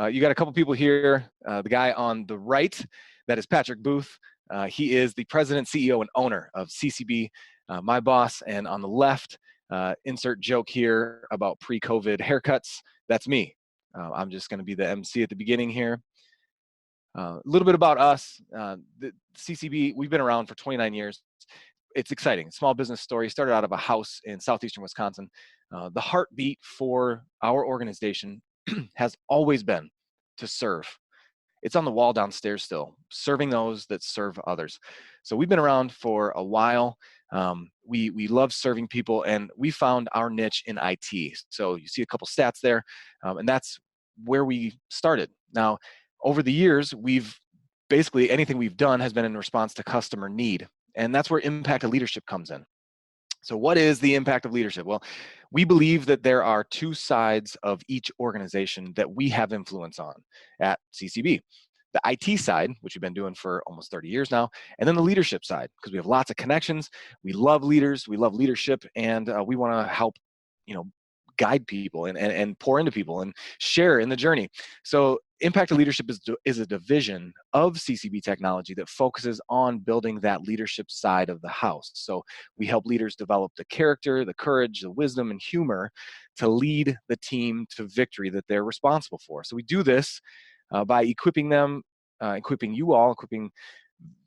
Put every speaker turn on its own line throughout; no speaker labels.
You got a couple people here. The guy on the right, that is Patrick Booth. He is the president, CEO, and owner of CCB, my boss. And on the left, insert joke here about pre-COVID haircuts. That's me. I'm just going to be the MC at the beginning here. A little bit about us. The CCB, we've been around for 29 years. It's exciting. Small business story. Started out of a house in southeastern Wisconsin. The heartbeat for our organization has always been to serve. It's on the wall downstairs still, serving those that serve others. So we've been around for a while. We love serving people, and we found our niche in IT. So you see a couple stats there, and that's where we started. Now, over the years, basically anything we've done has been in response to customer need, and that's where impact of leadership comes in. So what is the impact of leadership? Well, we believe that there are two sides of each organization that we have influence on at CCB. The IT side, which we've been doing for almost 30 years now, and then the leadership side, because we have lots of connections. We love leaders, we love leadership, and we want to help, guide people and pour into people and share in the journey. So impact of leadership is a division of CCB technology that focuses on building that leadership side of the house. So we help leaders develop the character, the courage, the wisdom, and humor to lead the team to victory that they're responsible for. So we do this by equipping them, equipping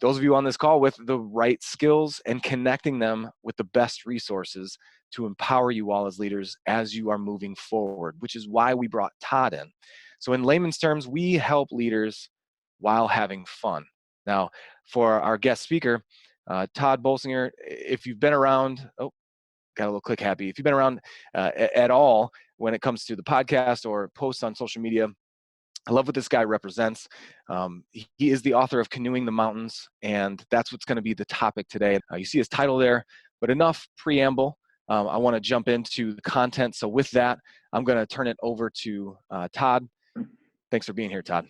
those of you on this call with the right skills and connecting them with the best resources to empower you all as leaders as you are moving forward, which is why we brought Tod in. So in layman's terms, we help leaders while having fun. Now, for our guest speaker, Tod Bolsinger, if you've been around, got a little click happy. If you've been around at all when it comes to the podcast or posts on social media, I love what this guy represents. He is the author of Canoeing the Mountains, and that's what's going to be the topic today. You see his title there, but enough preamble. I want to jump into the content. So with that, I'm going to turn it over to Tod. Thanks for being here, Tod.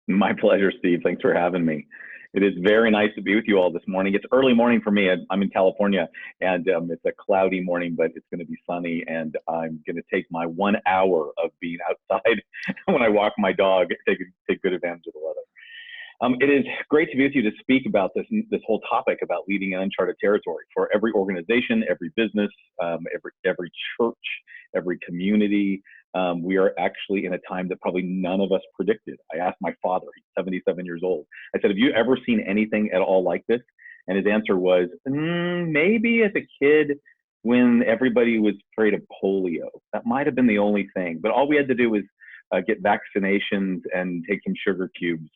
My pleasure, Steve. Thanks for having me. It is very nice to be with you all this morning. It's early morning for me. I'm in California, and it's a cloudy morning, but it's going to be sunny, and I'm going to take my 1 hour of being outside when I walk my dog, take good advantage of the weather. It is great to be with you to speak about this whole topic about leading in uncharted territory. For every organization, every business, every church, every community, we are actually in a time that probably none of us predicted. I asked my father, he's 77 years old. I said, have you ever seen anything at all like this? And his answer was, maybe as a kid when everybody was afraid of polio. That might have been the only thing. But all we had to do was get vaccinations and take some sugar cubes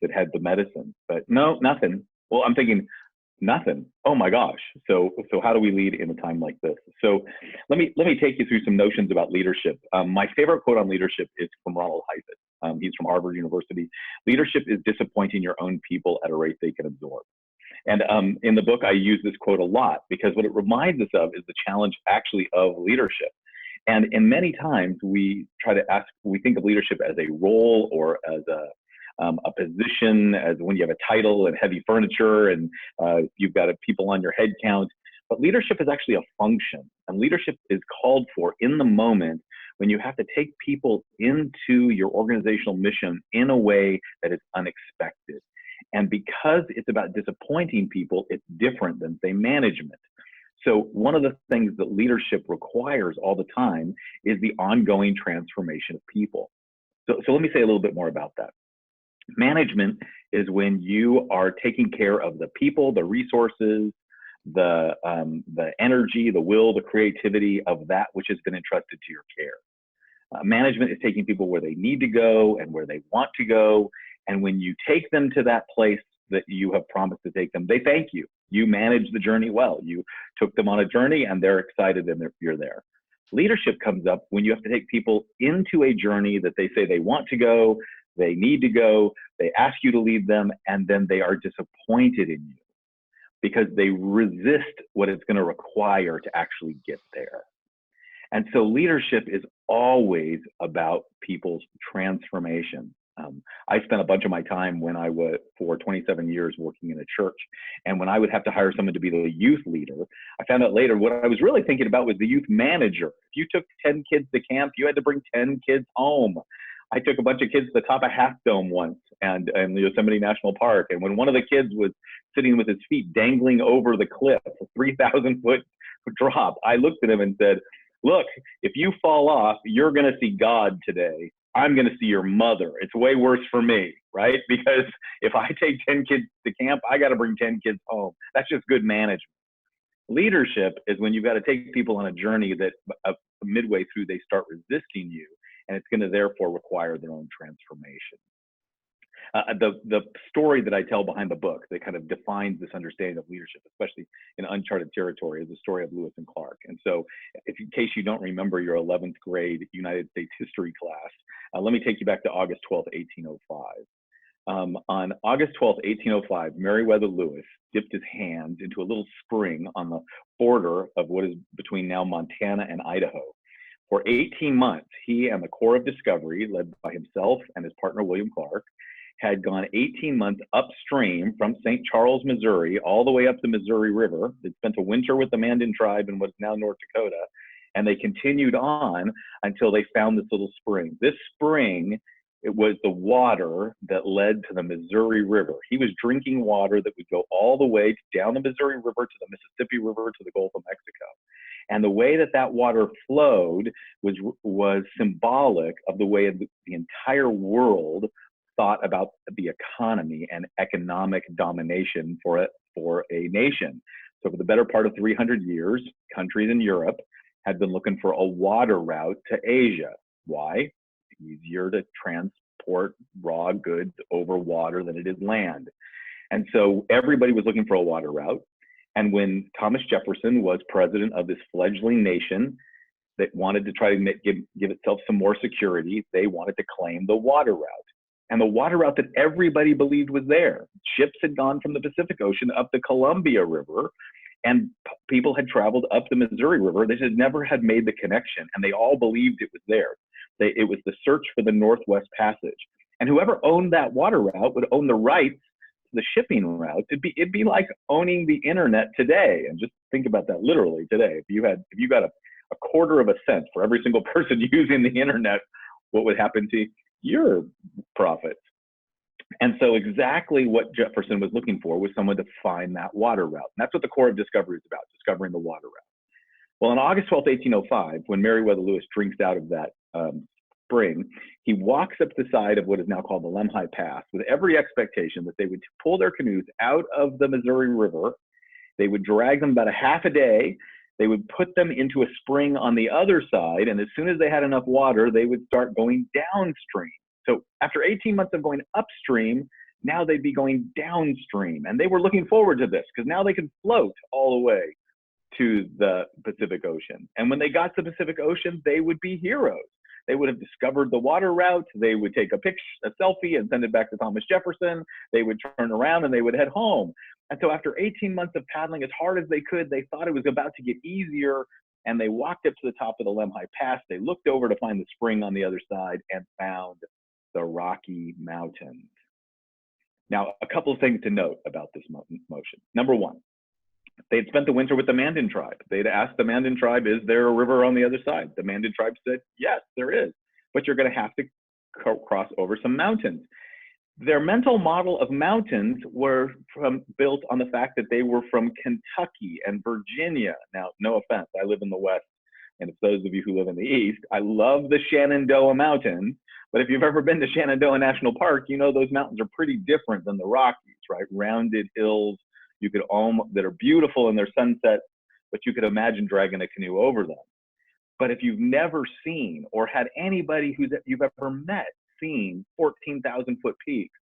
that had the medicine. But no, nothing. Well, I'm thinking, nothing. Oh my gosh. So how do we lead in a time like this? So let me take you through some notions about leadership. My favorite quote on leadership is from Ronald Heifetz. He's from Harvard University. Leadership is disappointing your own people at a rate they can absorb. And in the book, I use this quote a lot because what it reminds us of is the challenge actually of leadership. And in many times we think of leadership as a role or as a position, as when you have a title and heavy furniture and you've got people on your head count. But leadership is actually a function, and leadership is called for in the moment when you have to take people into your organizational mission in a way that is unexpected. And because it's about disappointing people, it's different than, say, management. So one of the things that leadership requires all the time is the ongoing transformation of people. So let me say a little bit more about that. Management is when you are taking care of the people, the resources, the energy, the will, the creativity of that which has been entrusted to your care. Management is taking people where they need to go and where they want to go. And when you take them to that place that you have promised to take them, they thank you. You managed the journey well. You took them on a journey and they're excited and you're there. Leadership comes up when you have to take people into a journey that they say they want to go, they need to go, they ask you to lead them, and then they are disappointed in you because they resist what it's going to require to actually get there. And so leadership is always about people's transformation. I spent a bunch of my time for 27 years working in a church. And when I would have to hire someone to be the youth leader, I found out later what I was really thinking about was the youth manager. If you took 10 kids to camp, you had to bring 10 kids home. I took a bunch of kids to the top of Half Dome once and Yosemite National Park. And when one of the kids was sitting with his feet dangling over the cliff, a 3,000-foot drop, I looked at him and said, look, if you fall off, you're going to see God today. I'm going to see your mother. It's way worse for me, right? Because if I take 10 kids to camp, I got to bring 10 kids home. That's just good management. Leadership is when you've got to take people on a journey that midway through they start resisting you, and it's going to therefore require their own transformation. The story that I tell behind the book that kind of defines this understanding of leadership, especially in uncharted territory, is the story of Lewis and Clark. And so, in case you don't remember your 11th grade United States history class, let me take you back to August 12th, 1805. On August 12th, 1805, Meriwether Lewis dipped his hands into a little spring on the border of what is between now Montana and Idaho. For 18 months, he and the Corps of Discovery, led by himself and his partner William Clark, had gone 18 months upstream from St. Charles, Missouri, all the way up the Missouri River. They'd spent a winter with the Mandan tribe in what is now North Dakota, and they continued on until they found this little spring. This spring, it was the water that led to the Missouri River. He was drinking water that would go all the way down the Missouri River to the Mississippi River to the Gulf of Mexico. And the way that that water flowed was symbolic of the way the entire world thought about the economy and economic domination for a nation. So for the better part of 300 years, countries in Europe had been looking for a water route to Asia. Why? Easier to transport raw goods over water than it is land. And so everybody was looking for a water route. And when Thomas Jefferson was president of this fledgling nation that wanted to try to give itself some more security, they wanted to claim the water route. And the water route that everybody believed was there. Ships had gone from the Pacific Ocean up the Columbia River, and people had traveled up the Missouri River. They had never had made the connection, and they all believed it was there. It was the search for the Northwest Passage. And whoever owned that water route would own the rights to the shipping route. It'd be like owning the internet today. And just think about that literally today. If you got a quarter of a cent for every single person using the internet, what would happen to your profits? And so exactly what Jefferson was looking for was someone to find that water route. And that's what the Corps of Discovery is about, discovering the water route. Well, on August 12th, 1805, when Meriwether Lewis drinks out of that spring, he walks up the side of what is now called the Lemhi Pass with every expectation that they would pull their canoes out of the Missouri River. They would drag them about a half a day. They would put them into a spring on the other side. And as soon as they had enough water, they would start going downstream. So after 18 months of going upstream, now they'd be going downstream. And they were looking forward to this because now they could float all the way to the Pacific Ocean. And when they got to the Pacific Ocean, they would be heroes. They would have discovered the water route. They would take a picture, a selfie, and send it back to Thomas Jefferson. They would turn around and they would head home. And so after 18 months of paddling as hard as they could, they thought it was about to get easier. And they walked up to the top of the Lemhi Pass. They looked over to find the spring on the other side and found the Rocky Mountains. Now, a couple of things to note about this motion. Number one, they'd spent the winter with the Mandan tribe. They'd asked the Mandan tribe, is there a river on the other side? The Mandan tribe said, yes, there is, but you're going to have to cross over some mountains. Their mental model of mountains were built on the fact that they were from Kentucky and Virginia. Now, no offense, I live in the West, and if those of you who live in the East, I love the Shenandoah Mountains, but if you've ever been to Shenandoah National Park, you know those mountains are pretty different than the Rockies, right? Rounded hills, that are beautiful in their sunset, but you could imagine dragging a canoe over them. But if you've never seen or had anybody you've ever met seen 14,000-foot peaks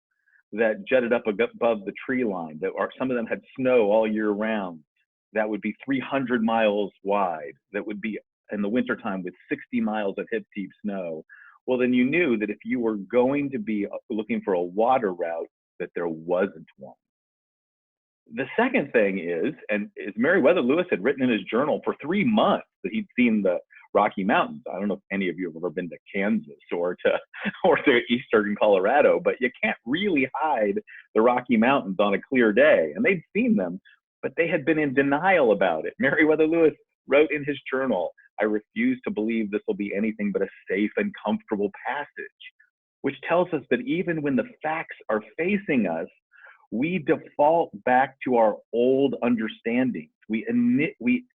that jutted up above the tree line, some of them had snow all year round, that would be 300 miles wide, that would be in the wintertime with 60 miles of hip deep snow, well, then you knew that if you were going to be looking for a water route, that there wasn't one. The second thing is Meriwether Lewis had written in his journal for 3 months that he'd seen the Rocky Mountains. I don't know if any of you have ever been to Kansas or to eastern Colorado, but you can't really hide the Rocky Mountains on a clear day. And they'd seen them, but they had been in denial about it. Meriwether Lewis wrote in his journal, I refuse to believe this will be anything but a safe and comfortable passage. which tells us that even when the facts are facing us, we default back to our old understandings. We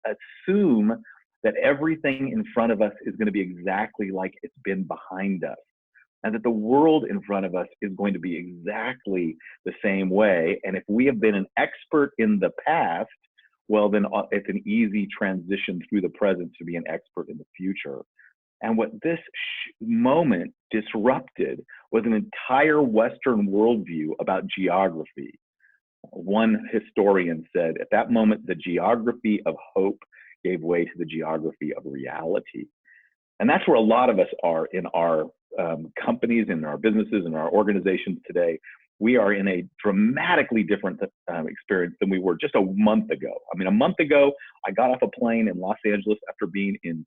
assume that everything in front of us is going to be exactly like it's been behind us, and that the world in front of us is going to be exactly the same way. And if we have been an expert in the past, well, then it's an easy transition through the present to be an expert in the future. And what this moment disrupted was an entire Western worldview about geography. One historian said, at that moment, the geography of hope gave way to the geography of reality. And that's where a lot of us are in our companies, in our businesses, in our organizations today. We are in a dramatically different experience than we were just a month ago. I mean, a month ago, I got off a plane in Los Angeles after being in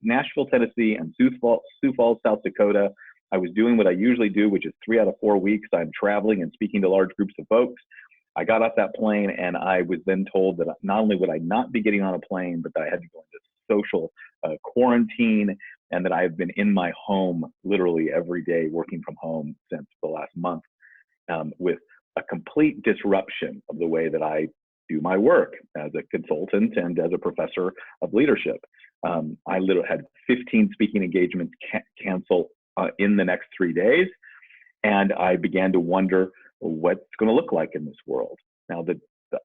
Nashville, Tennessee, and Sioux Falls, South Dakota. I was doing what I usually do, which is 3 out of 4 weeks, I'm traveling and speaking to large groups of folks. I got off that plane and I was then told that not only would I not be getting on a plane, but that I had to go into social quarantine, and that I've been in my home literally every day working from home since the last month, with a complete disruption of the way that I do my work as a consultant and as a professor of leadership. I literally had 15 speaking engagements cancel in the next 3 days. And I began to wonder what's going to look like in this world. Now, the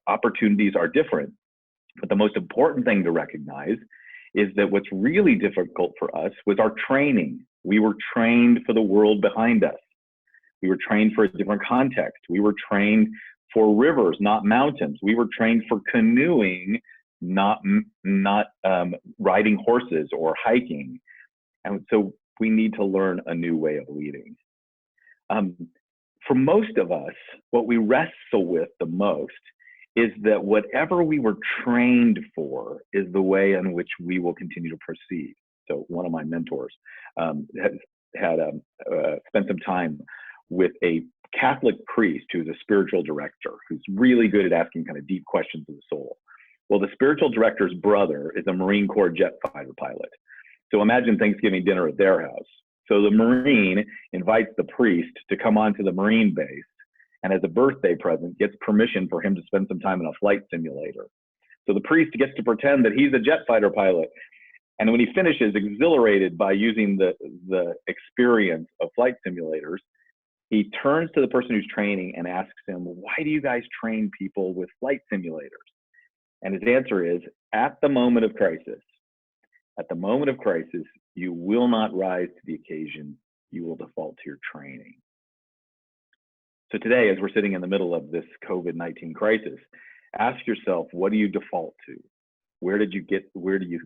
opportunities are different, but the most important thing to recognize is that what's really difficult for us was our training. We were trained for the world behind us. We were trained for a different context. We were trained for rivers, not mountains. We were trained for canoeing, not riding horses or hiking. And so we need to learn a new way of leading. For most of us, what we wrestle with the most is that whatever we were trained for is the way in which we will continue to proceed. So one of my mentors had spent some time with a Catholic priest who's a spiritual director, who's really good at asking kind of deep questions of the soul. Well, the spiritual director's brother is a Marine Corps jet fighter pilot. So imagine Thanksgiving dinner at their house. So the Marine invites the priest to come onto the Marine base, and as a birthday present, gets permission for him to spend some time in a flight simulator. So the priest gets to pretend that he's a jet fighter pilot. And when he finishes, exhilarated by using the experience of flight simulators, he turns to the person who's training and asks him, why do you guys train people with flight simulators? And his answer is, at the moment of crisis, you will not rise to the occasion, you will default to your training. So today, as we're sitting in the middle of this COVID-19 crisis, ask yourself, what do you default to? Where do you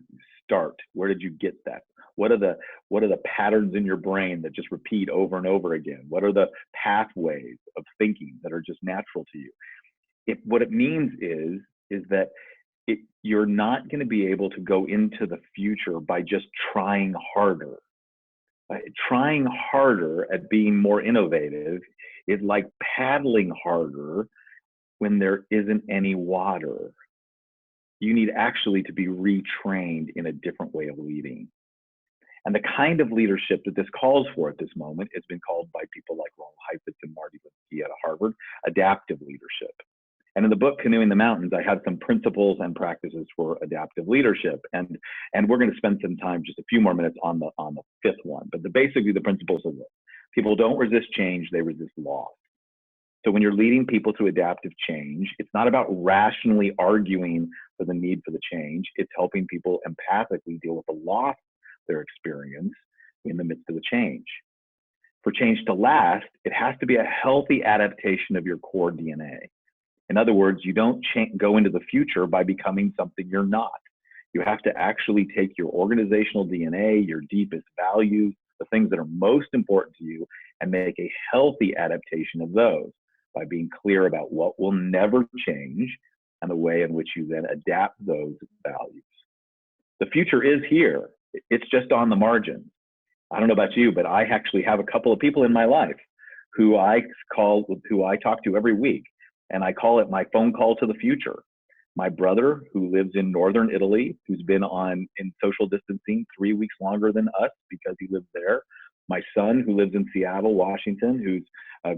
start? Where did you get that? What are the patterns in your brain that just repeat over and over again? What are the pathways of thinking that are just natural to you? What it means is that you're not going to be able to go into the future by just trying harder. Trying harder at being more innovative is like paddling harder when there isn't any water. You need actually to be retrained in a different way of leading. And the kind of leadership that this calls for at this moment has been called by people like Ronald Heifetz and Marty Linsky out of Harvard, adaptive leadership. And in the book, Canoeing the Mountains, I have some principles and practices for adaptive leadership. And we're going to spend some time, just a few more minutes on the fifth one. But basically the principles are this. People don't resist change, they resist loss. So when you're leading people to adaptive change, it's not about rationally arguing for the need for the change. It's helping people empathically deal with the loss they're experiencing in the midst of the change. For change to last, it has to be a healthy adaptation of your core DNA. In other words, you don't go into the future by becoming something you're not. You have to actually take your organizational DNA, your deepest values, the things that are most important to you, and make a healthy adaptation of those by being clear about what will never change and the way in which you then adapt those values. The future is here. It's just on the margin. I don't know about you, but I actually have a couple of people in my life who I talk to every week. And I call it my phone call to the future. My brother, who lives in northern Italy, who's been in social distancing 3 weeks longer than us because he lives there, my son, who lives in Seattle, Washington, whose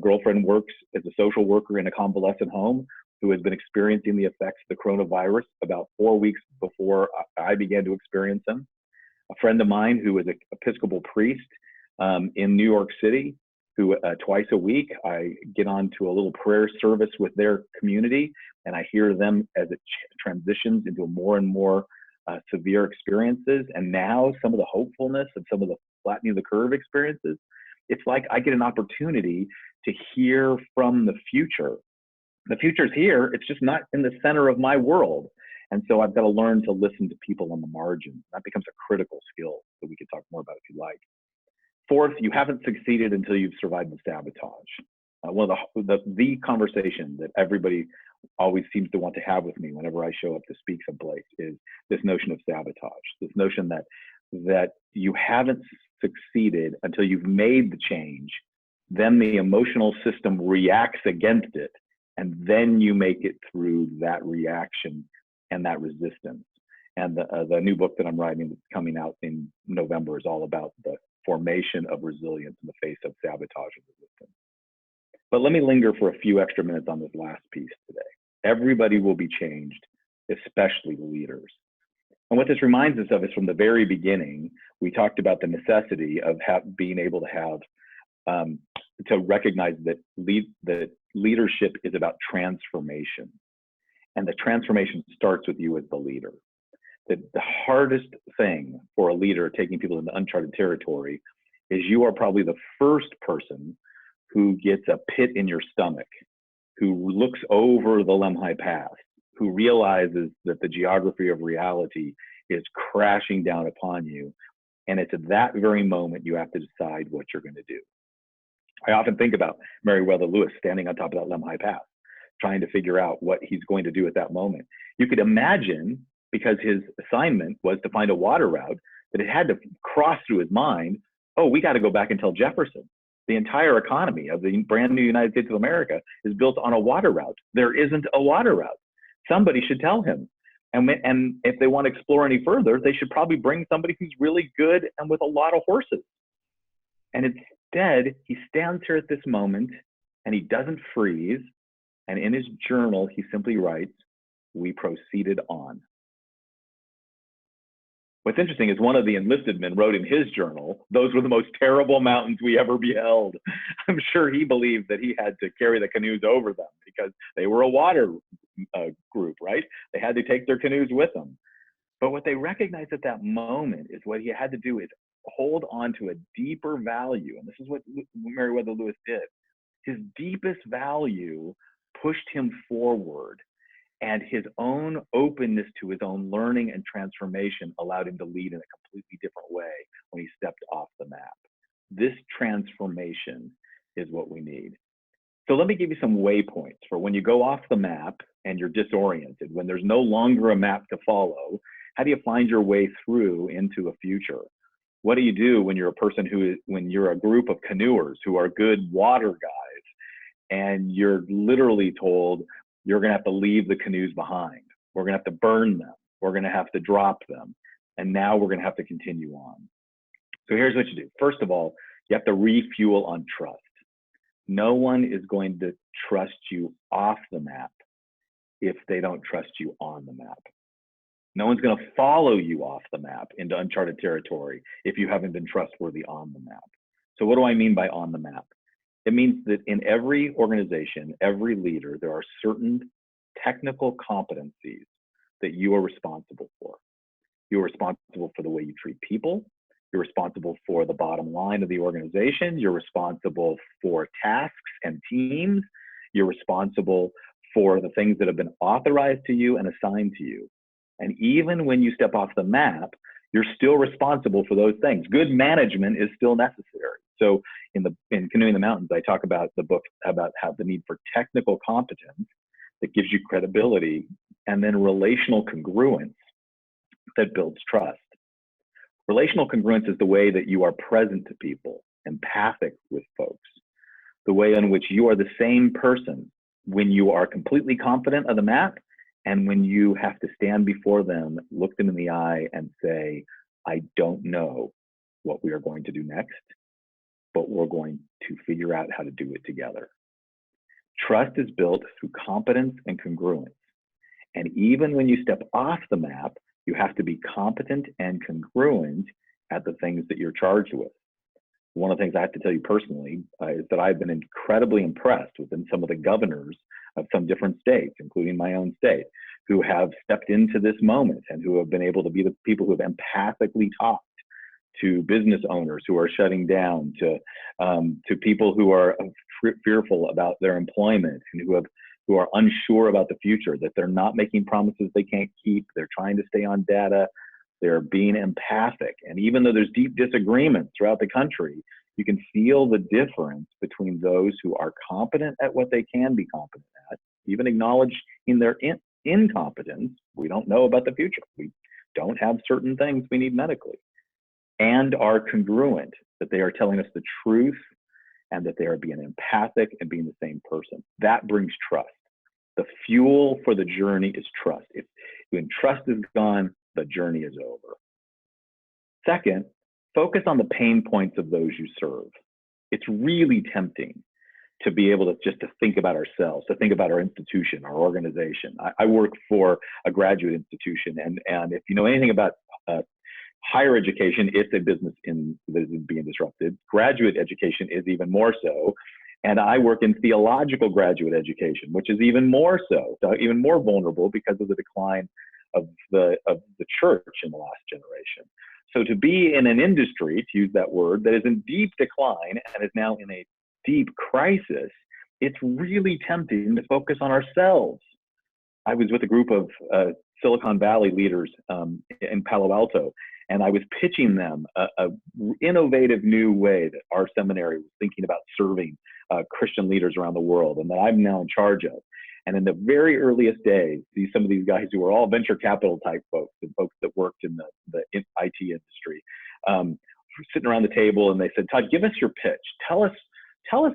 girlfriend works as a social worker in a convalescent home, who has been experiencing the effects of the coronavirus about 4 weeks before I began to experience them. A friend of mine who is an Episcopal priest in New York City, who twice a week I get on to a little prayer service with their community, and I hear them as it transitions into more and more severe experiences, and now some of the hopefulness and some of the flattening of the curve experiences. It's like I get an opportunity to hear from the future. The future's here, it's just not in the center of my world. And so I've got to learn to listen to people on the margins. That becomes a critical skill that we could talk more about if you like. Fourth, you haven't succeeded until you've survived the sabotage. One of the conversation that everybody always seems to want to have with me whenever I show up to speak someplace is this notion of sabotage, this notion that you haven't succeeded until you've made the change, then the emotional system reacts against it, and then you make it through that reaction and that resistance. And the new book that I'm writing that's coming out in November is all about the formation of resilience in the face of sabotage and resistance. But let me linger for a few extra minutes on this last piece today. Everybody will be changed, especially the leaders. And what this reminds us of is from the very beginning, we talked about the necessity of being able to have, to recognize that leadership is about transformation. And the transformation starts with you as the leader. The hardest thing for a leader taking people into uncharted territory is you are probably the first person who gets a pit in your stomach, who looks over the Lemhi Pass, who realizes that the geography of reality is crashing down upon you. And it's at that very moment you have to decide what you're going to do. I often think about Meriwether Lewis standing on top of that Lemhi Pass, trying to figure out what he's going to do at that moment. You could imagine, because his assignment was to find a water route, that it had to cross through his mind, oh, we got to go back and tell Jefferson. The entire economy of the brand new United States of America is built on a water route. There isn't a water route. Somebody should tell him. And if they want to explore any further, they should probably bring somebody who's really good and with a lot of horses. And instead, he stands here at this moment and he doesn't freeze. And in his journal, he simply writes, "We proceeded on." What's interesting is one of the enlisted men wrote in his journal, "Those were the most terrible mountains we ever beheld." I'm sure he believed that he had to carry the canoes over them because they were a water group, right? They had to take their canoes with them. But what they recognized at that moment is what he had to do is hold on to a deeper value. And this is what Meriwether Lewis did. His deepest value pushed him forward. And his own openness to his own learning and transformation allowed him to lead in a completely different way when he stepped off the map. This transformation is what we need. So let me give you some waypoints for when you go off the map and you're disoriented, when there's no longer a map to follow. How do you find your way through into a future? What do you do when you're a person when you're a group of canoers who are good water guys and you're literally told, you're going to have to leave the canoes behind. We're going to have to burn them. We're going to have to drop them. And now we're going to have to continue on. So here's what you do. First of all, you have to refuel on trust. No one is going to trust you off the map if they don't trust you on the map. No one's going to follow you off the map into uncharted territory if you haven't been trustworthy on the map. So what do I mean by on the map? It means that in every organization, every leader, there are certain technical competencies that you are responsible for. You're responsible for the way you treat people. You're responsible for the bottom line of the organization. You're responsible for tasks and teams. You're responsible for the things that have been authorized to you and assigned to you. And even when you step off the map, you're still responsible for those things. Good management is still necessary. So in Canoeing the Mountains, I talk about the book about how the need for technical competence that gives you credibility, and then relational congruence that builds trust. Relational congruence is the way that you are present to people, empathic with folks, the way in which you are the same person when you are completely confident of the map and when you have to stand before them, look them in the eye and say, I don't know what we are going to do next. but we're going to figure out how to do it together. Trust is built through competence and congruence. And even when you step off the map, you have to be competent and congruent at the things that you're charged with. One of the things I have to tell you personally is that I've been incredibly impressed with some of the governors of some different states, including my own state, who have stepped into this moment and who have been able to be the people who have empathically talked to business owners who are shutting down, to people who are fearful about their employment and who are unsure about the future, that they're not making promises they can't keep. They're trying to stay on data. They're being empathic. And even though there's deep disagreements throughout the country, you can feel the difference between those who are competent at what they can be competent at, even acknowledging their incompetence. We don't know about the future. We don't have certain things we need medically, and are congruent, that they are telling us the truth and that they are being empathic and being the same person. That brings trust. The fuel for the journey is trust. When trust is gone, the journey is over. Second, focus on the pain points of those you serve. It's really tempting to be able to just to think about ourselves, to think about our institution, our organization. I work for a graduate institution, and if you know anything about higher education, it's a business that is being disrupted. Graduate education is even more so. And I work in theological graduate education, which is even more so, even more vulnerable because of the decline of the church in the last generation. So to be in an industry, to use that word, that is in deep decline and is now in a deep crisis, it's really tempting to focus on ourselves. I was with a group of Silicon Valley leaders in Palo Alto, and I was pitching them a innovative new way that our seminary was thinking about serving Christian leaders around the world, and that I'm now in charge of. And in the very earliest days, some of these guys who were all venture capital type folks and folks that worked in the IT industry, sitting around the table, and they said, "Todd, give us your pitch. Tell us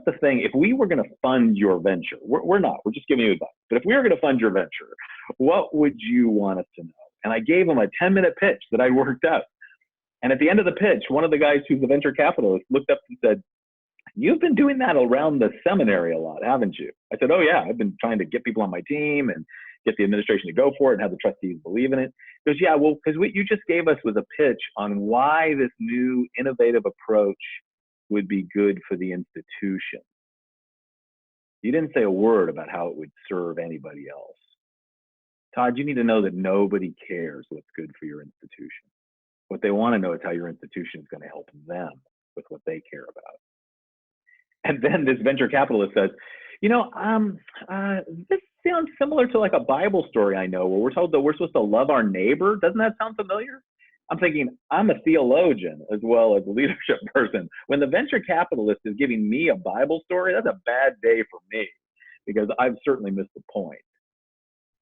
the thing. If we were going to fund your venture, we're not. We're just giving you advice. But if we were going to fund your venture, what would you want us to know?" And I gave them a 10-minute pitch that I worked out. And at the end of the pitch, one of the guys who's the venture capitalist looked up and said, "You've been doing that around the seminary a lot, haven't you?" I said, "Oh yeah, I've been trying to get people on my team and get the administration to go for it and have the trustees believe in it." He goes, "Yeah, well, because what you just gave us was a pitch on why this new innovative approach would be good for the institution. You didn't say a word about how it would serve anybody else. Todd, you need to know that nobody cares what's good for your institution. What they want to know is how your institution is going to help them with what they care about." And then this venture capitalist says, "This sounds similar to like a Bible story I know where we're told that we're supposed to love our neighbor. Doesn't that sound familiar?" I'm thinking, I'm a theologian as well as a leadership person. When the venture capitalist is giving me a Bible story, that's a bad day for me because I've certainly missed the point.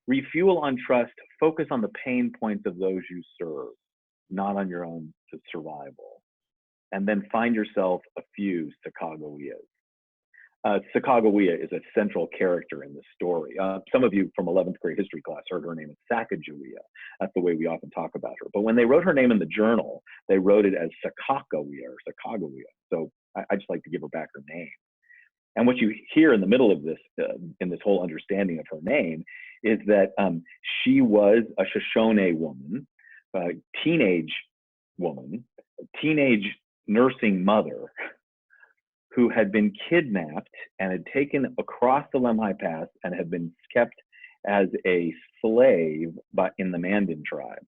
Refuel on trust, focus on the pain points of those you serve, not on your own survival. And then find yourself a few Sacagaweas. Sacagawea is a central character in this story. Some of you from 11th grade history class heard her name as Sacagawea. That's the way we often talk about her. But when they wrote her name in the journal, they wrote it as Sakakawea or Sacagawea. So I just like to give her back her name. And what you hear in the middle of this, in this whole understanding of her name, is that she was a Shoshone woman, a teenage nursing mother who had been kidnapped and had taken across the Lemhi Pass and had been kept as a slave in the Mandan tribe.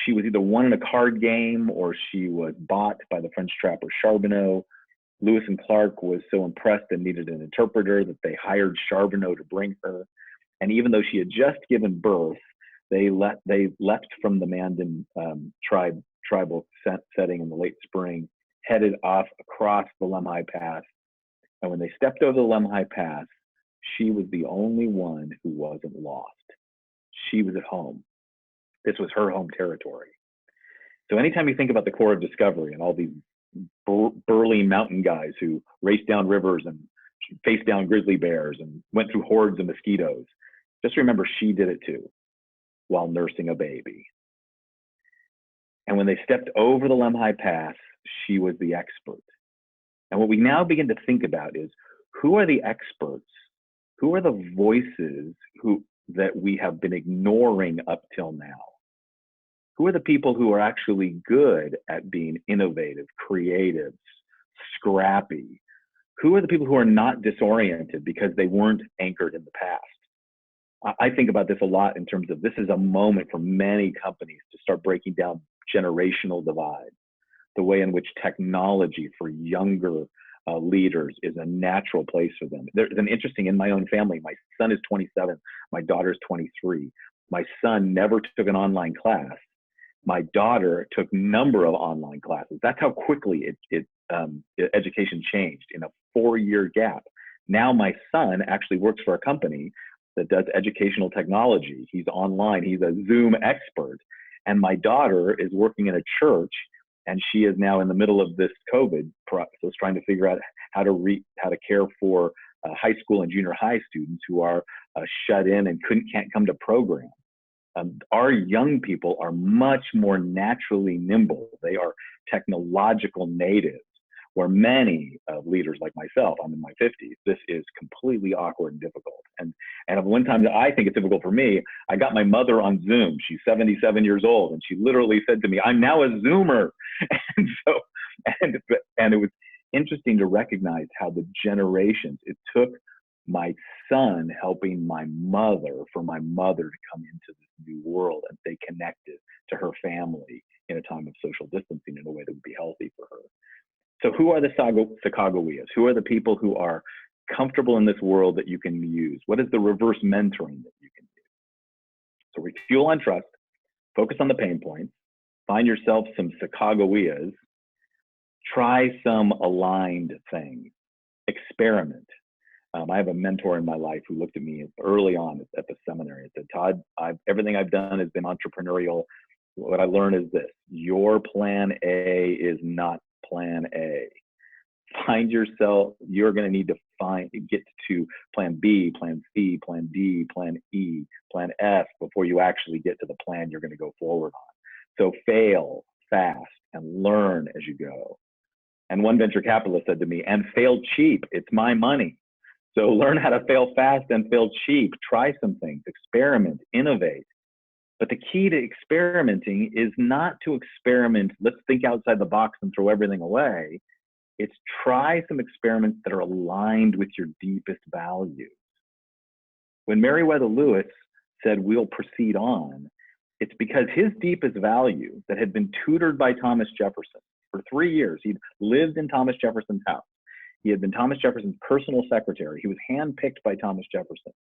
She was either won in a card game or she was bought by the French trapper Charbonneau. Lewis and Clark was so impressed and needed an interpreter that they hired Charbonneau to bring her. And even though she had just given birth, they left from the Mandan tribal setting in the late spring, headed off across the Lemhi Pass. And when they stepped over the Lemhi Pass, she was the only one who wasn't lost. She was at home. This was her home territory. So anytime you think about the Corps of Discovery and all these burly mountain guys who raced down rivers and faced down grizzly bears and went through hordes of mosquitoes, just remember she did it too, while nursing a baby. And when they stepped over the Lemhi Pass, she was the expert. And what we now begin to think about is, who are the experts? Who are the voices that we have been ignoring up till now? Who are the people who are actually good at being innovative, creative, scrappy? Who are the people who are not disoriented because they weren't anchored in the past? I think about this a lot in terms of, this is a moment for many companies to start breaking down generational divides, the way in which technology for younger leaders is a natural place for them. There's an interesting, in my own family, my son is 27, my daughter's 23. My son never took an online class. My daughter took a number of online classes. That's how quickly education changed in a 4-year gap. Now my son actually works for a company that does educational technology. He's online, he's a Zoom expert. And my daughter is working in a church, and she is now in the middle of this COVID process, trying to figure out how to care for high school and junior high students who are shut in and can't come to programs. Our young people are much more naturally nimble. They are technological natives, where many leaders like myself, I'm in my 50s, this is completely awkward and difficult. And at one time that I think it's difficult for me, I got my mother on Zoom. She's 77 years old, and she literally said to me, "I'm now a Zoomer." And it was interesting to recognize how the generations, it took my son helping my mother for my mother to come into this new world and stay connected to her family in a time of social distancing in a way that would be healthy for her. So who are the Sacagaweas? Who are the people who are comfortable in this world that you can use? What is the reverse mentoring that you can use? So refuel on trust, focus on the pain points, find yourself some Sacagaweas, try some aligned things, experiment. I have a mentor in my life who looked at me early on at the seminary and said, "Todd, everything I've done has been entrepreneurial. What I learned is this: your plan A is not plan A. Find yourself, you're going to need to get to plan B, plan C, plan D, plan E, plan F before you actually get to the plan you're going to go forward on. So fail fast and learn as you go." And one venture capitalist said to me, "And fail cheap. It's my money." So learn how to fail fast and fail cheap. Try some things, experiment, innovate. But the key to experimenting is not to experiment, let's think outside the box and throw everything away. It's try some experiments that are aligned with your deepest values. When Meriwether Lewis said, "We'll proceed on," it's because his deepest value that had been tutored by Thomas Jefferson for 3 years, he'd lived in Thomas Jefferson's house. He had been Thomas Jefferson's personal secretary. He was handpicked by Thomas Jefferson.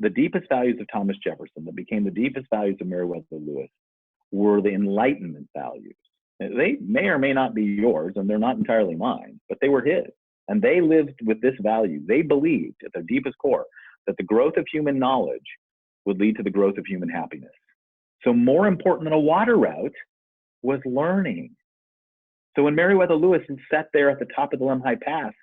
The deepest values of Thomas Jefferson that became the deepest values of Meriwether Lewis were the Enlightenment values. They may or may not be yours, and they're not entirely mine, but they were his. And they lived with this value. They believed at their deepest core that the growth of human knowledge would lead to the growth of human happiness. So more important than a water route was learning. So when Meriwether Lewis sat there at the top of the Lemhi Pass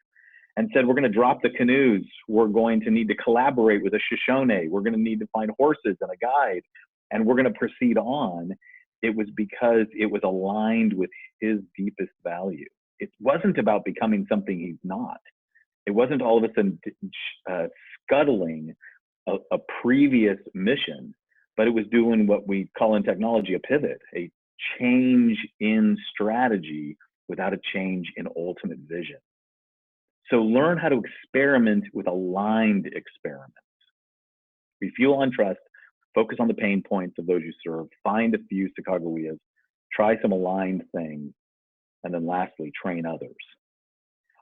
and said, "We're going to drop the canoes, we're going to need to collaborate with a Shoshone, we're going to need to find horses and a guide, and we're going to proceed on," it was because it was aligned with his deepest value. It wasn't about becoming something he's not. It wasn't all of a sudden scuttling a previous mission, but it was doing what we call in technology a pivot, a change in strategy without a change in ultimate vision. So learn how to experiment with aligned experiments. Refuel on trust, focus on the pain points of those you serve, find a few Sacagaweas, try some aligned things, and then lastly, train others.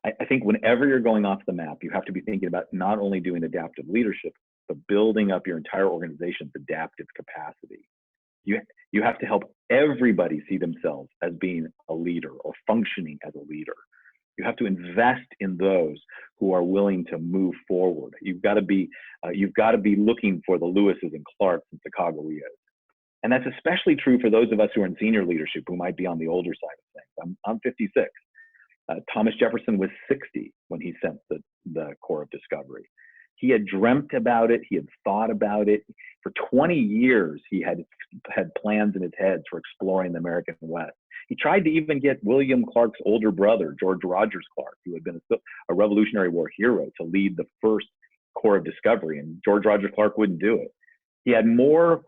I think whenever you're going off the map, you have to be thinking about not only doing adaptive leadership, but building up your entire organization's adaptive capacity. You have to help everybody see themselves as being a leader or functioning as a leader. You have to invest in those who are willing to move forward. You've got to be looking for the Lewises and Clarks and Sacagaweas. And that's especially true for those of us who are in senior leadership who might be on the older side of things. I'm 56. Thomas Jefferson was 60 when he sent the Corps of Discovery. He had dreamt about it. He had thought about it. For 20 years, he had plans in his head for exploring the American West. He tried to even get William Clark's older brother, George Rogers Clark, who had been a Revolutionary War hero, to lead the first Corps of Discovery, and George Rogers Clark wouldn't do it. He had more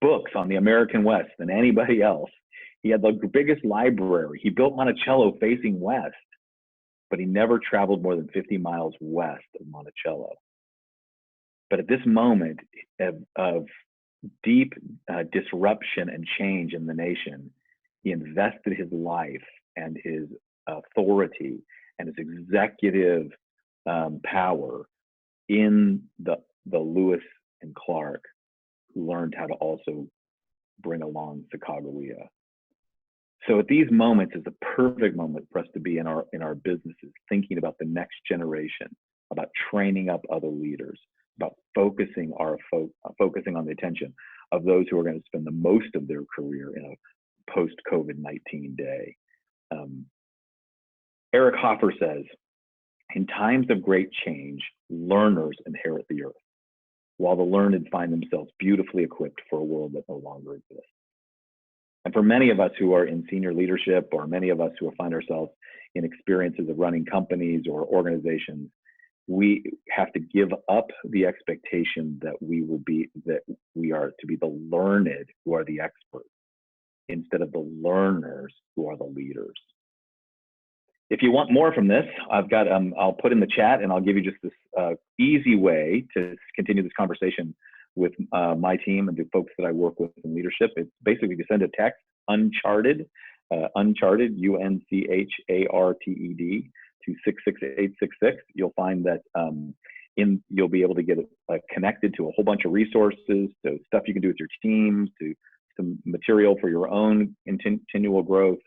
books on the American West than anybody else. He had the biggest library. He built Monticello facing west, but he never traveled more than 50 miles west of Monticello. But at this moment of deep disruption and change in the nation, he invested his life and his authority and his executive power in the Lewis and Clark, who learned how to also bring along Sacagawea. So at these moments is the perfect moment for us to be in our businesses, thinking about the next generation, about training up other leaders, about focusing on the attention of those who are going to spend the most of their career in a post-COVID-19 day. Eric Hoffer says, in times of great change, learners inherit the earth, while the learned find themselves beautifully equipped for a world that no longer exists. And for many of us who are in senior leadership, or many of us who find ourselves in experiences of running companies or organizations, we have to give up the expectation that we are to be the learned who are the experts, instead of the learners who are the leaders. If you want more from this, I've got, I'll put in the chat, and I'll give you just this easy way to continue this conversation with my team and the folks that I work with in leadership. It's basically to send a text, Uncharted, Uncharted, UNCHARTED, to 66866. You'll find that you'll be able to get connected to a whole bunch of resources, to stuff you can do with your teams, to some material for your own continual growth,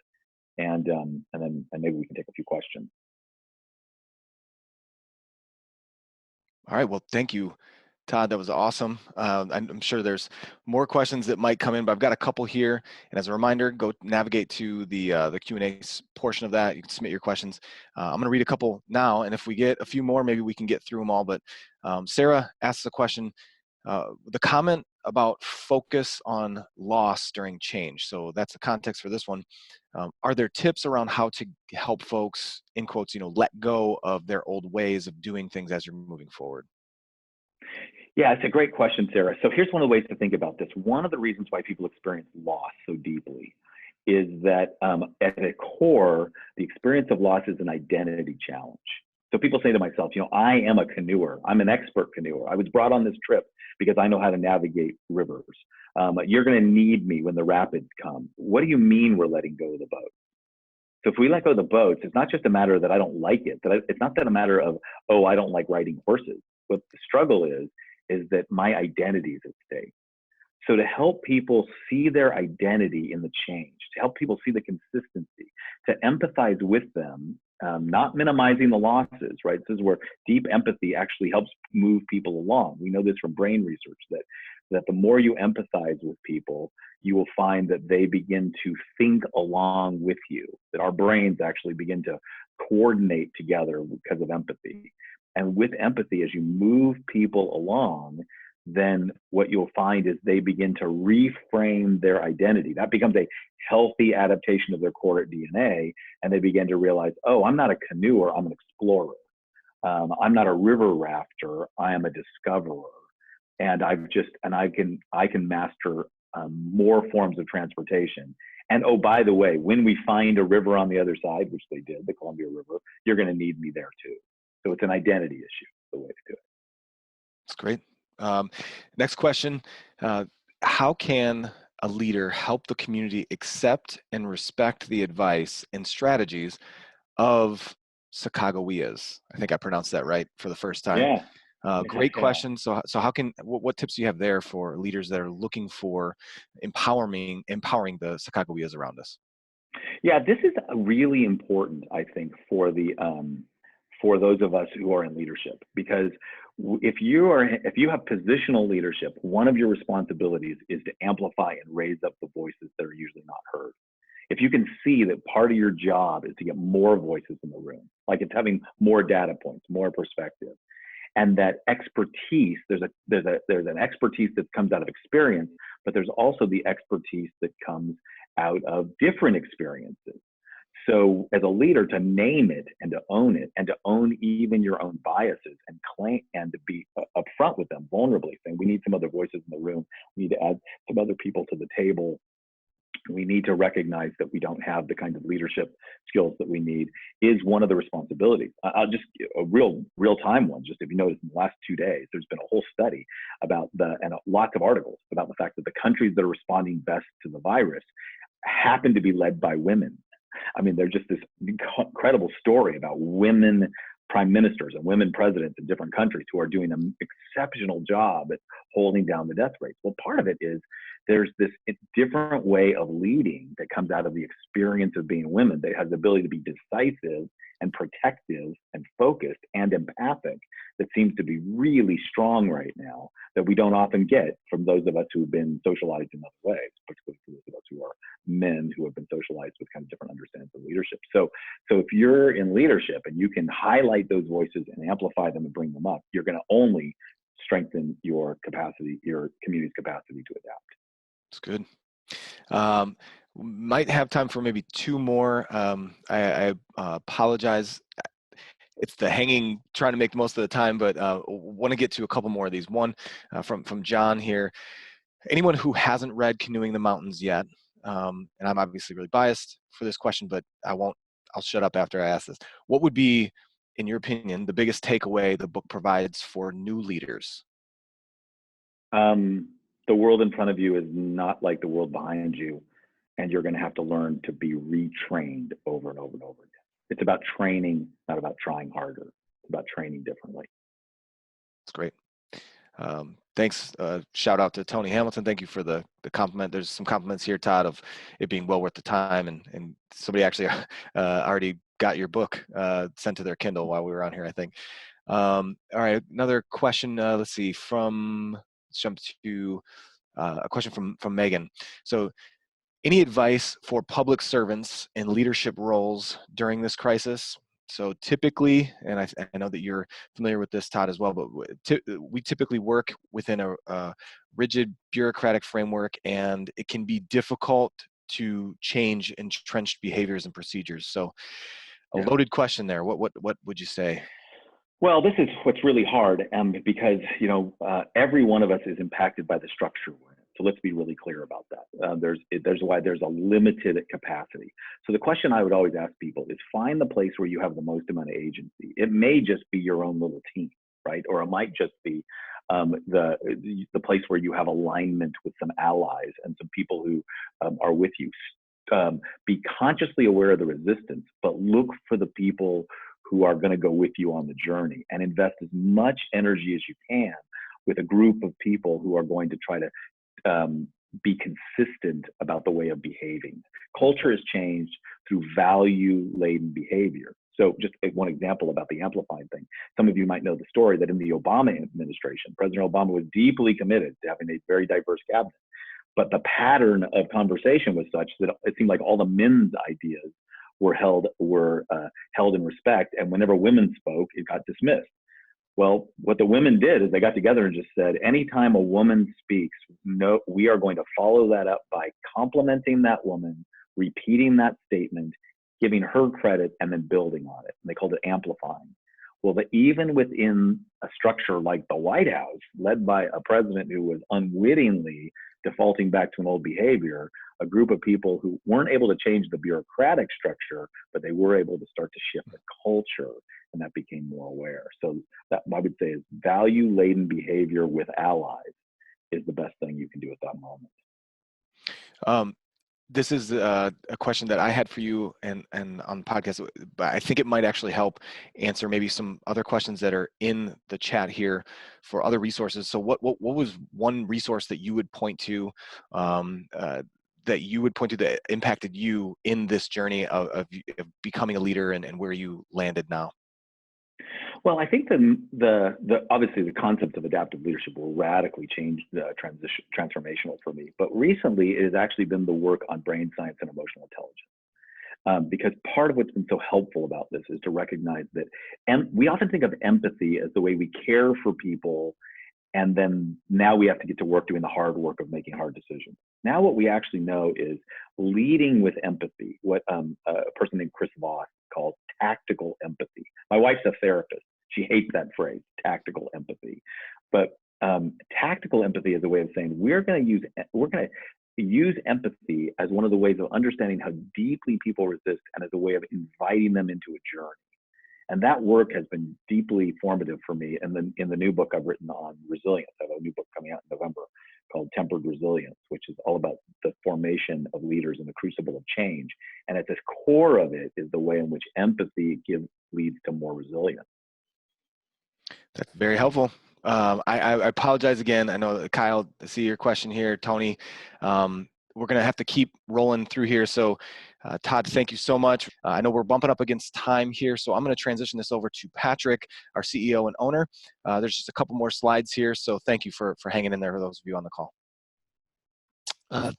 and then maybe we can take a few questions.
All right, well, thank you, Todd. That was awesome. I'm sure there's more questions that might come in, but I've got a couple here. And as a reminder, go navigate to the Q&A portion of that. You can submit your questions. I'm going to read a couple now, and if we get a few more, maybe we can get through them all. But Sarah asks a question, the comment about focus on loss during change. So that's the context for this one. Are there tips around how to help folks, in quotes, let go of their old ways of doing things as you're moving forward?
Yeah, it's a great question, Sarah. So here's one of the ways to think about this. One of the reasons why people experience loss so deeply is that at the core, the experience of loss is an identity challenge. So people say to myself, I am a canoeer. I'm an expert canoeer. I was brought on this trip because I know how to navigate rivers. You're going to need me when the rapids come. What do you mean we're letting go of the boat? So if we let go of the boats, it's not just a matter that I don't like it. It's not that a matter of, oh, I don't like riding horses. What the struggle is that my identity is at stake. So to help people see their identity in the change, to help people see the consistency, to empathize with them, not minimizing the losses, right? This is where deep empathy actually helps move people along. We know this from brain research that the more you empathize with people, you will find that they begin to think along with you, that our brains actually begin to coordinate together because of empathy. And with empathy, as you move people along, then what you'll find is they begin to reframe their identity. That becomes a healthy adaptation of their core DNA, and they begin to realize, oh, I'm not a canoeer, I'm an explorer. I'm not a river rafter, I am a discoverer. And I can master more forms of transportation. And oh, by the way, when we find a river on the other side, which they did, the Columbia River, you're going to need me there too. So it's an identity issue, the way to do it.
That's great. Next question, how can a leader help the community accept and respect the advice and strategies of Sacagaweas? I think I pronounced that right for the first time.
Yeah.
Great question. So what tips do you have there for leaders that are looking for empowering the Sacagaweas around us?
Yeah, this is really important, I think, for those of us who are in leadership, because if you have positional leadership, one of your responsibilities is to amplify and raise up the voices that are usually not heard. If you can see that part of your job is to get more voices in the room, like it's having more data points, more perspective, And that expertise, there's an expertise that comes out of experience, but there's also the expertise that comes out of different experiences. So as a leader, to name it and to own it, and to own even your own biases and claim and to be upfront with them, vulnerably saying, we need some other voices in the room. We need to add some other people to the table. We need to recognize that we don't have the kind of leadership skills that we need, is one of the responsibilities. I'll just, a real-time one, just if you notice in the last 2 days, there's been a whole study about and lots of articles about the fact that the countries that are responding best to the virus happen to be led by women. I mean, there's just this incredible story about women prime ministers and women presidents in different countries who are doing an exceptional job at holding down the death rates. Well, part of it is there's this different way of leading that comes out of the experience of being women that has the ability to be decisive and protective and focused and empathic that seems to be really strong right now, that we don't often get from those of us who have been socialized in other ways, particularly for those of us who are men who have been socialized with kind of different understandings of leadership. So if you're in leadership and you can highlight those voices and amplify them and bring them up, you're going to only strengthen your capacity, your community's capacity to adapt.
That's good. Might have time for maybe two more. I apologize. It's the hanging, trying to make the most of the time, but want to get to a couple more of these. One from John here. Anyone who hasn't read Canoeing the Mountains yet, and I'm obviously really biased for this question, but I'll shut up after I ask this. What would be, in your opinion, the biggest takeaway the book provides for new leaders?
The world in front of you is not like the world behind you, and you're going to have to learn to be retrained over and over and over again. It's about training, not about trying harder. It's about training differently.
That's great. Thanks. Shout out to Tony Hamilton. Thank you for the compliment. There's some compliments here, Todd, of it being well worth the time, and somebody actually already got your book sent to their Kindle while we were on here, I think. All right, another question. Let's see. Let's jump to a question from Megan. So, any advice for public servants in leadership roles during this crisis? So typically, and I know that you're familiar with this, Todd, as well, but we typically work within a rigid bureaucratic framework, and it can be difficult to change entrenched behaviors and procedures. So a loaded question there. What would you say?
Well, this is what's really hard, because every one of us is impacted by the structure we're in. So let's be really clear about that. There's why there's a limited capacity. So the question I would always ask people is, find the place where you have the most amount of agency. It may just be your own little team, right? Or it might just be the place where you have alignment with some allies and some people who are with you. Be consciously aware of the resistance, but look for the people who are going to go with you on the journey, and invest as much energy as you can with a group of people who are going to try to be consistent about the way of behaving. Culture has changed through value-laden behavior. So just one example about the amplifying thing. Some of you might know the story that in the Obama administration, President Obama was deeply committed to having a very diverse cabinet. But the pattern of conversation was such that it seemed like all the men's ideas were held in respect, and whenever women spoke, it got dismissed. Well, what the women did is they got together and just said, anytime a woman speaks, no, we are going to follow that up by complimenting that woman, repeating that statement, giving her credit, and then building on it. And they called it amplifying. Well, even within a structure like the White House, led by a president who was unwittingly defaulting back to an old behavior, a group of people who weren't able to change the bureaucratic structure, but they were able to start to shift the culture, and that became more aware. So that, I would say, is value-laden behavior with allies is the best thing you can do at that moment.
This is a question that I had for you and on the podcast, but I think it might actually help answer maybe some other questions that are in the chat here for other resources. So what was one resource that you would point to that impacted you in this journey of becoming a leader and where you landed now?
Well, I think obviously the concept of adaptive leadership will radically change the transformational for me. But recently, it has actually been the work on brain science and emotional intelligence. because part of what's been so helpful about this is to recognize that, and we often think of empathy as the way we care for people, and then now we have to get to work doing the hard work of making hard decisions. Now what we actually know is leading with empathy, what a person named Chris Voss calls tactical empathy. My wife's a therapist. She hates that phrase, tactical empathy. But tactical empathy is a way of saying we're going to use empathy as one of the ways of understanding how deeply people resist, and as a way of inviting them into a journey. And that work has been deeply formative for me. And then in the new book I've written on resilience, I have a new book coming out in November called Tempered Resilience, which is all about the formation of leaders in the crucible of change. And at the core of it is the way in which empathy leads to more resilience.
That's very helpful. I apologize again. I know, Kyle, I see your question here. Tony, we're going to have to keep rolling through here. So Tod, thank you so much. I know we're bumping up against time here, so I'm going to transition this over to Patrick, our CEO and owner. There's just a couple more slides here, so thank you for hanging in there for those of you on the call.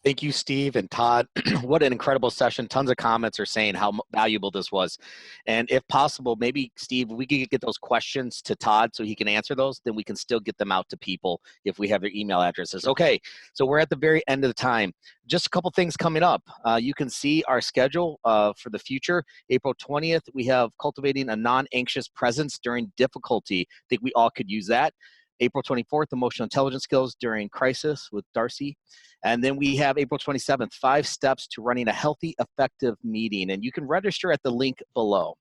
Thank you, Steve and Tod. What an incredible session. Tons of comments are saying how valuable this was. And if possible, maybe, Steve, we could get those questions to Tod so he can answer those, then we can still get them out to people if we have their email addresses. Okay, so we're at the very end of the time. Just a couple things coming up. You can see our schedule for the future. April 20th, we have Cultivating a Non-Anxious Presence During Difficulty. I think we all could use that. April 24th, Emotional Intelligence Skills During Crisis with Darcy. And then we have April 27th, 5 Steps to Running a Healthy, Effective Meeting. And you can register at the link below.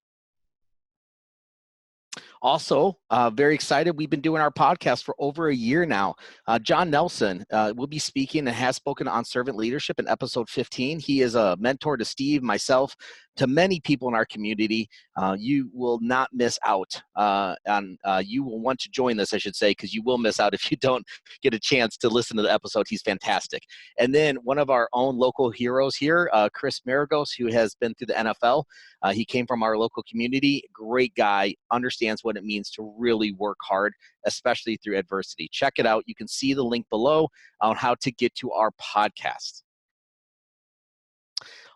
Also, very excited. We've been doing our podcast for over a year now. John Nelson will be speaking and has spoken on servant leadership in episode 15. He is a mentor to Steve, myself, to many people in our community. You will not miss out you will want to join this, I should say, because you will miss out if you don't get a chance to listen to the episode. He's fantastic. And then one of our own local heroes here, Chris Maragos, who has been through the NFL. He came from our local community. Great guy, understands what it means to really work hard, especially through adversity. Check it out. You can see the link below on how to get to our podcast.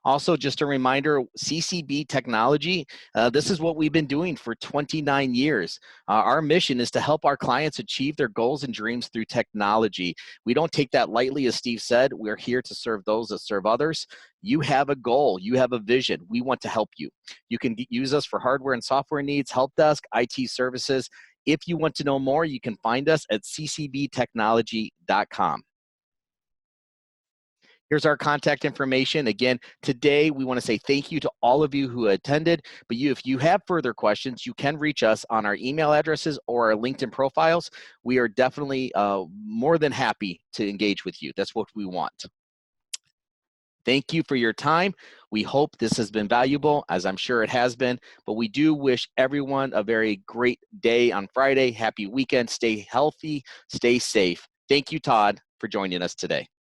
Also, just a reminder, CCB Technology, this is what we've been doing for 29 years. Our mission is to help our clients achieve their goals and dreams through technology. We don't take that lightly, as Steve said. We're here to serve those that serve others. You have a goal. You have a vision. We want to help you. You can use us for hardware and software needs, help desk, IT services. If you want to know more, you can find us at ccbtechnology.com. Here's our contact information. Again, today we want to say thank you to all of you who attended, but if you have further questions, you can reach us on our email addresses or our LinkedIn profiles. We are definitely more than happy to engage with you. That's what we want. Thank you for your time. We hope this has been valuable, as I'm sure it has been, but we do wish everyone a very great day on Friday. Happy weekend. Stay healthy. Stay safe. Thank you, Tod, for joining us today.